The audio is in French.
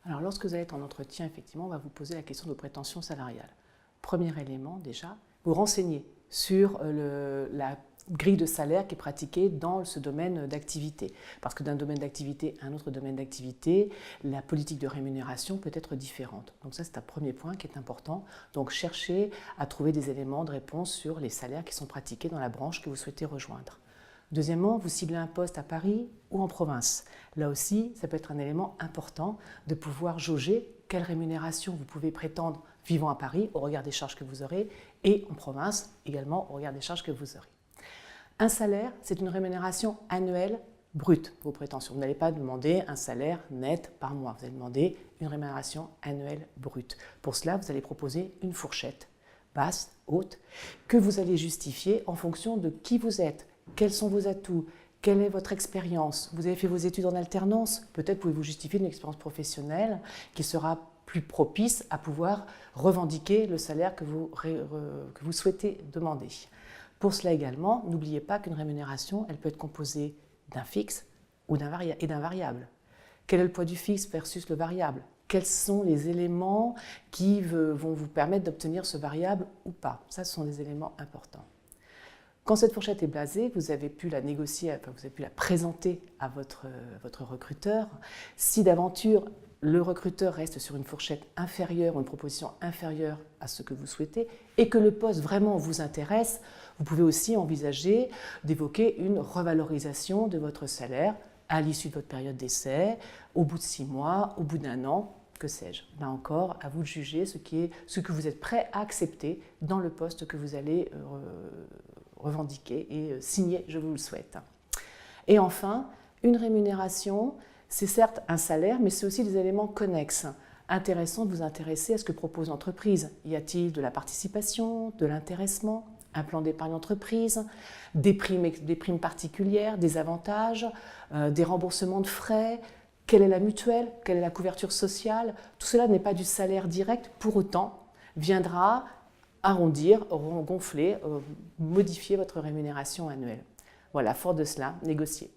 Alors, lorsque vous allez être en entretien, effectivement, on va vous poser la question de vos prétentions salariales. Premier élément, déjà, vous renseignez sur la grille de salaire qui est pratiquée dans ce domaine d'activité. Parce que d'un domaine d'activité à un autre domaine d'activité, la politique de rémunération peut être différente. Donc ça, c'est un premier point qui est important. Donc cherchez à trouver des éléments de réponse sur les salaires qui sont pratiqués dans la branche que vous souhaitez rejoindre. Deuxièmement, vous ciblez un poste à Paris ou en province. Là aussi, ça peut être un élément important de pouvoir jauger quelle rémunération vous pouvez prétendre vivant à Paris au regard des charges que vous aurez et en province également au regard des charges que vous aurez. Un salaire, c'est une rémunération annuelle brute, vos prétentions. Vous n'allez pas demander un salaire net par mois, vous allez demander une rémunération annuelle brute. Pour cela, vous allez proposer une fourchette basse, haute, que vous allez justifier en fonction de qui vous êtes. Quels sont vos atouts? Quelle est votre expérience? Vous avez fait vos études en alternance? Peut-être pouvez-vous justifier une expérience professionnelle qui sera plus propice à pouvoir revendiquer le salaire que vous souhaitez demander. Pour cela également, n'oubliez pas qu'une rémunération, elle peut être composée d'un fixe et d'un variable. Quel est le poids du fixe versus le variable? Quels sont les éléments qui vont vous permettre d'obtenir ce variable ou pas? Ça, ce sont des éléments importants. Quand cette fourchette est blasée, vous avez pu la négocier, enfin, vous avez pu la présenter à votre recruteur. Si d'aventure le recruteur reste sur une fourchette inférieure ou une proposition inférieure à ce que vous souhaitez et que le poste vraiment vous intéresse, vous pouvez aussi envisager d'évoquer une revalorisation de votre salaire à l'issue de votre période d'essai, au bout de 6 mois, au bout d'1 an, que sais-je. Là encore, à vous de juger ce que vous êtes prêt à accepter dans le poste que vous allez revendiquer et signer, je vous le souhaite. Et enfin, une rémunération, c'est certes un salaire, mais c'est aussi des éléments connexes. Intéressant de vous intéresser à ce que propose l'entreprise. Y a-t-il de la participation, de l'intéressement, un plan d'épargne entreprise, des primes particulières, des avantages, des remboursements de frais? Quelle est la mutuelle? Quelle est la couverture sociale? Tout cela n'est pas du salaire direct, pour autant viendra arrondir, gonfler, modifier votre rémunération annuelle. Voilà, fort de cela, négociez.